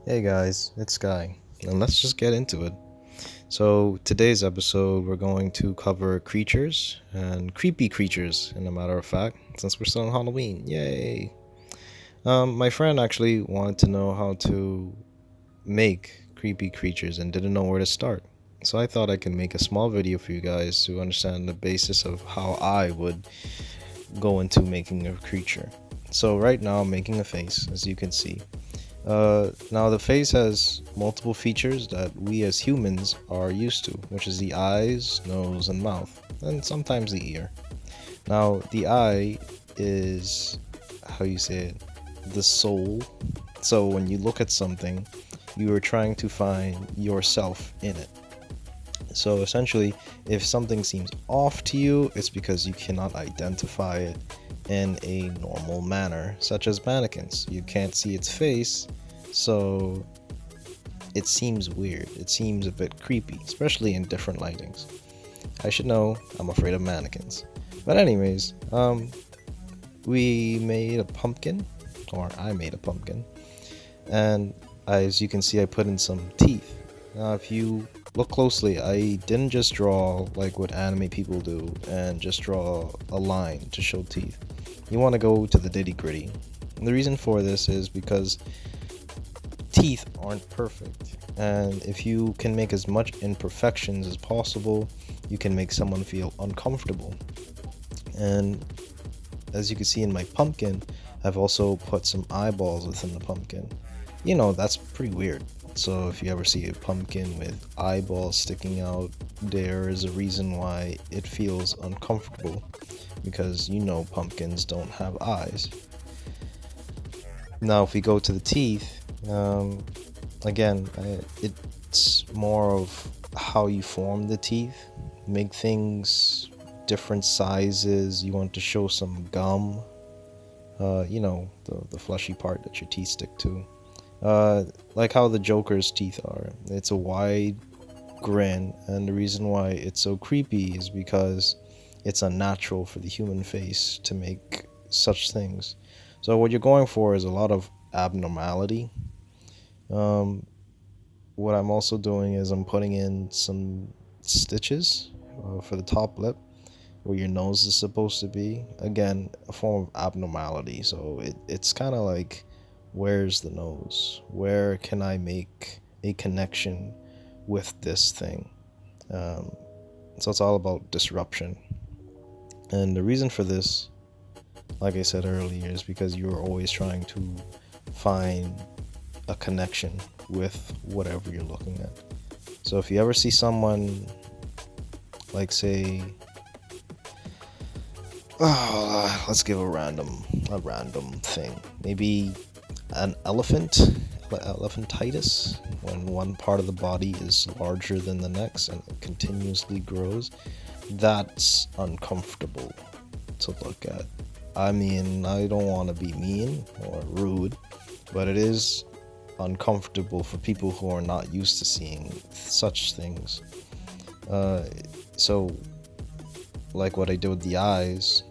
Hey guys, it's Sky, and let's just get into it. So, today's episode, we're going to cover creatures and creepy creatures, in a matter of fact, since we're still on Halloween. Yay! My friend actually wanted to know how to make creepy creatures and didn't know where to start. So, I thought I could make a small video for you guys to understand the basis of how I would go into making a creature. So, right now, I'm making a face, as you can see. Now, the face has multiple features that we as humans are used to, which is the eyes, nose, and mouth, and sometimes the ear. Now, the eye is, how you say it, the soul. So when you look at something, you are trying to find yourself in it. So essentially, if something seems off to you, it's because you cannot identify it in a normal manner, such as mannequins. You can't see its face, so it seems weird. It seems a bit creepy, especially in different lightings. I should know, I'm afraid of mannequins. But anyways, we made a pumpkin, or I made a pumpkin, and as you can see, I put in some teeth. Now, if you look closely, I didn't just draw like what anime people do and just draw a line to show teeth. You want to go to the nitty gritty. And the reason for this is because teeth aren't perfect. And if you can make as much imperfections as possible, you can make someone feel uncomfortable. And as you can see in my pumpkin, I've also put some eyeballs within the pumpkin. That's pretty weird. So if you ever see a pumpkin with eyeballs sticking out, there is a reason why it feels uncomfortable, because pumpkins don't have eyes. Now, if we go to the teeth, again, it's more of how you form the teeth, make things different sizes. You want to show some gum, the fleshy part that your teeth stick to. Like how the Joker's teeth are. It's a wide grin, and the reason why it's so creepy is because it's unnatural for the human face to make such things. So what you're going for is a lot of abnormality. Um, what I'm also doing is I'm putting in some stitches for the top lip where your nose is supposed to be. Again, a form of abnormality. So it's kind of like, where's the nose? Where can I make a connection with this thing? Um, so it's all about disruption. And the reason for this, like I said earlier, is because you're always trying to find a connection with whatever you're looking at. So if you ever see someone, like say, let's give a random thing. Maybe an elephantitis, when one part of the body is larger than the next and it continuously grows. That's uncomfortable to look at. I mean, I don't want to be mean or rude, but it is uncomfortable for people who are not used to seeing such things. So, like what I did with the eyes,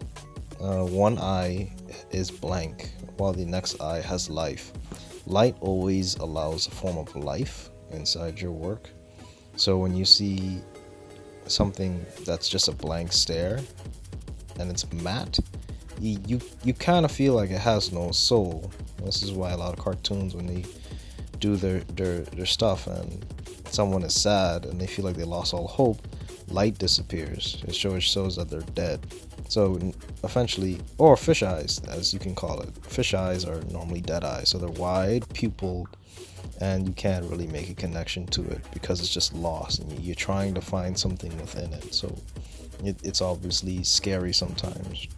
one eye is blank while the next eye has life. Light always allows a form of life inside your work. So when you see something that's just a blank stare and it's matte, you kind of feel like it has no soul. This is why a lot of cartoons, when they do their stuff and someone is sad and they feel like they lost all hope, light disappears. It shows that they're dead. So essentially, or fish eyes, as you can call it. Fish eyes are normally dead eyes, so they're wide, pupilled, and you can't really make a connection to it because it's just lost, and you're trying to find something within it. So it's obviously scary sometimes.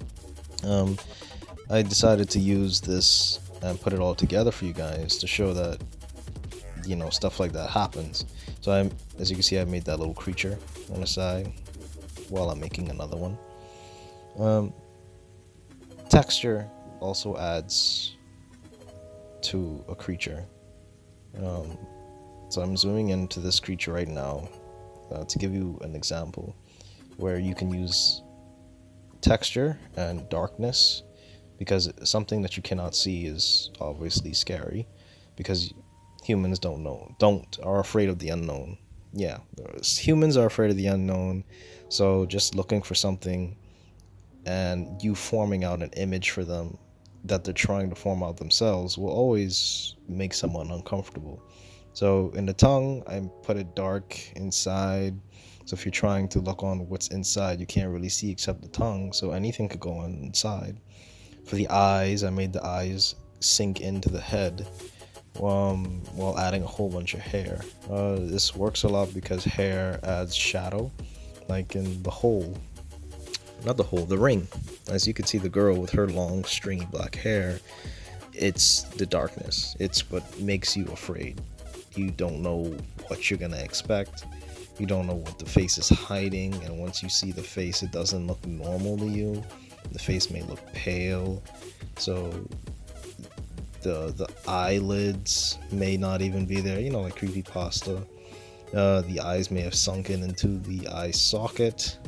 I decided to use this and put it all together for you guys to show that stuff like that happens. So as you can see, I made that little creature on the side while I'm making another one. Texture also adds to a creature. So I'm zooming into this creature right now to give you an example where you can use texture and darkness, because something that you cannot see is obviously scary, because humans don't are afraid of the unknown. Yeah, humans are afraid of the unknown. So just looking for something and you forming out an image for them that they're trying to form out themselves will always make someone uncomfortable. So in the tongue, I put it dark inside. So if you're trying to look on what's inside, you can't really see except the tongue. So anything could go on inside. For the eyes, I made the eyes sink into the head, while adding a whole bunch of hair. This works a lot because hair adds shadow, like in the hole, not the hole, the ring. As you can see, the girl with her long, stringy black hair, it's the darkness. It's what makes you afraid. You don't know what you're gonna expect. You don't know what the face is hiding, and once you see the face, it doesn't look normal to you. The face may look pale, so the eyelids may not even be there. You know, like creepypasta. The eyes may have sunken into the eye socket.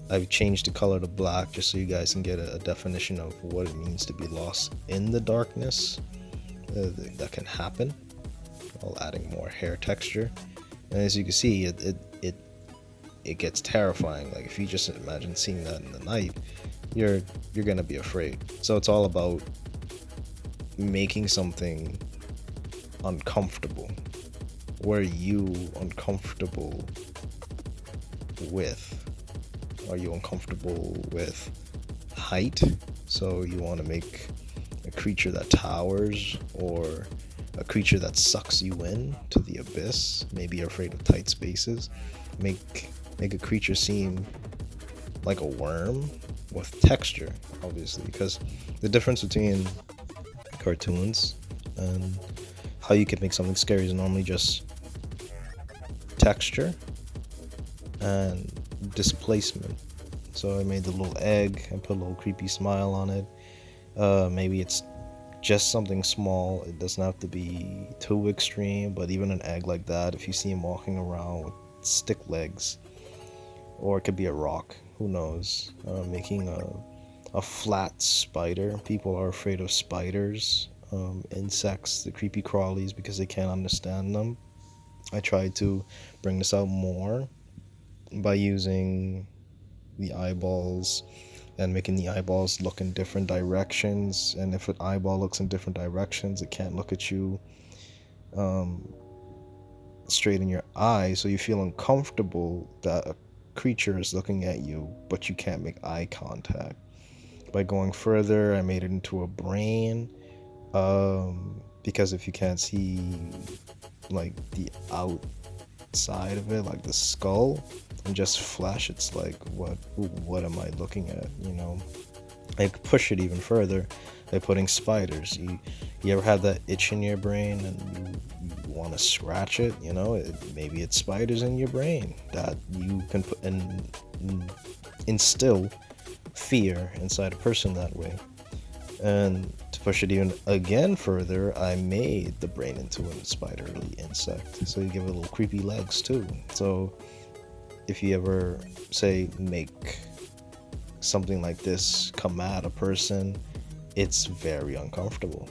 I've changed the color to black just so you guys can get a definition of what it means to be lost in the darkness. That can happen while adding more hair texture. And as you can see, it gets terrifying. Like if you just imagine seeing that in the night, you're gonna be afraid. So it's all about making something uncomfortable. What are you uncomfortable with? Are you uncomfortable with height? So you want to make a creature that towers, or a creature that sucks you in to the abyss. Maybe you're afraid of tight spaces. Make a creature seem like a worm with texture, obviously, because the difference between cartoons and how you can make something scary is normally just texture and displacement. So I made the little egg and put a little creepy smile on it. Maybe it's just something small. It doesn't have to be too extreme, but even an egg like that, if you see him walking around with stick legs, or it could be a rock, who knows. Making a flat spider. People are afraid of spiders, insects, the creepy crawlies, because they can't understand them. I tried to bring this out more by using the eyeballs and making the eyeballs look in different directions. And if an eyeball looks in different directions, it can't look at you straight in your eye, so you feel uncomfortable that a creature is looking at you, but you can't make eye contact. By going further, I made it into a brain, because if you can't see like the outside of it, like the skull and just flesh, it's like what am I looking at, you know? I could push it even further by putting spiders. You ever had that itch in your brain and you want to scratch it, you know? Maybe it's spiders in your brain that you can put and instill fear inside a person that way. And to push it even again further, I made the brain into a spiderly insect, so you give it little creepy legs too. So if you ever say make something like this come at a person, it's very uncomfortable.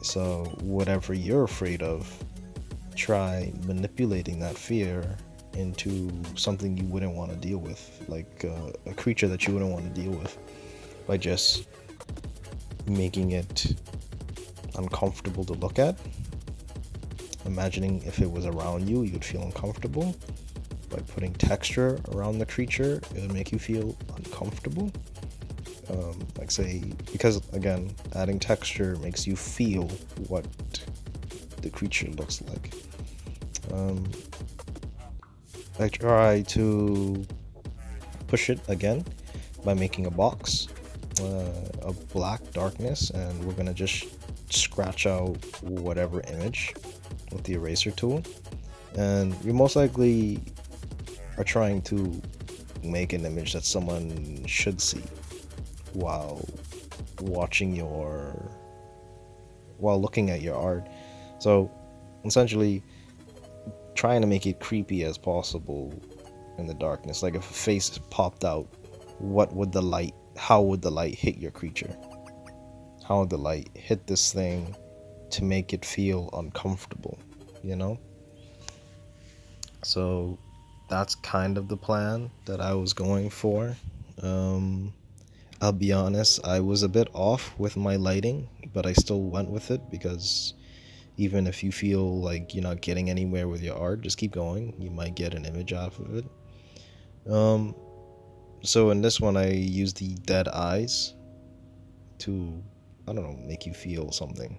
So whatever you're afraid of, try manipulating that fear into something you wouldn't want to deal with, like a creature that you wouldn't want to deal with, by just making it uncomfortable to look at. Imagining if it was around you, you'd feel uncomfortable. By putting texture around the creature, it would make you feel uncomfortable. Like say, because again, adding texture makes you feel what the creature looks like. I try to push it again by making a box, a black darkness, and we're gonna just scratch out whatever image with the eraser tool. And you most likely are trying to make an image that someone should see while looking at your art. So essentially trying to make it creepy as possible in the darkness. Like if a face popped out, how would the light hit your creature? How would the light hit this thing to make it feel uncomfortable, you know? So that's kind of the plan that I was going for. Um, I'll be honest, I was a bit off with my lighting, but I still went with it because even if you feel like you're not getting anywhere with your art, just keep going. You might get an image off of it. Um, so in this one, I used the dead eyes to, I don't know, make you feel something.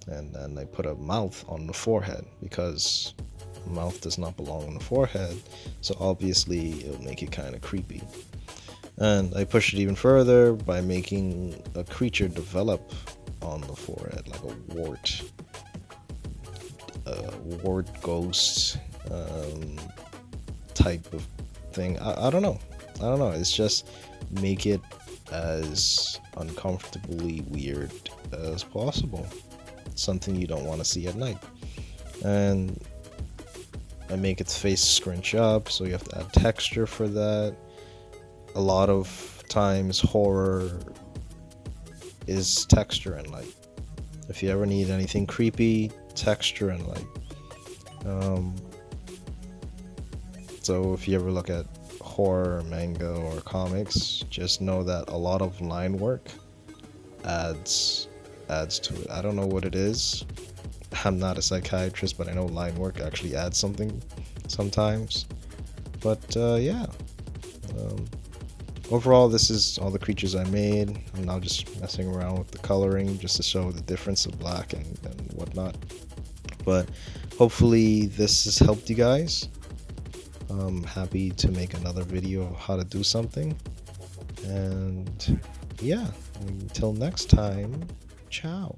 And then I put a mouth on the forehead because a mouth does not belong on the forehead. So obviously, it'll make it kind of creepy. And I pushed it even further by making a creature develop on the forehead, like a wart ghost type of thing. I don't know. I don't know. It's just make it as uncomfortably weird as possible. Something you don't want to see at night. And I make its face scrunch up, so you have to add texture for that. A lot of times horror is texture and light. If you ever need anything creepy, texture and light. So if you ever look at horror, manga, or comics, just know that a lot of line work adds to it. I don't know what it is. I'm not a psychiatrist, but I know line work actually adds something sometimes. But yeah. Overall, this is all the creatures I made. I'm now just messing around with the coloring just to show the difference of black and whatnot. But hopefully this has helped you guys. I'm happy to make another video of how to do something. And yeah, until next time, ciao.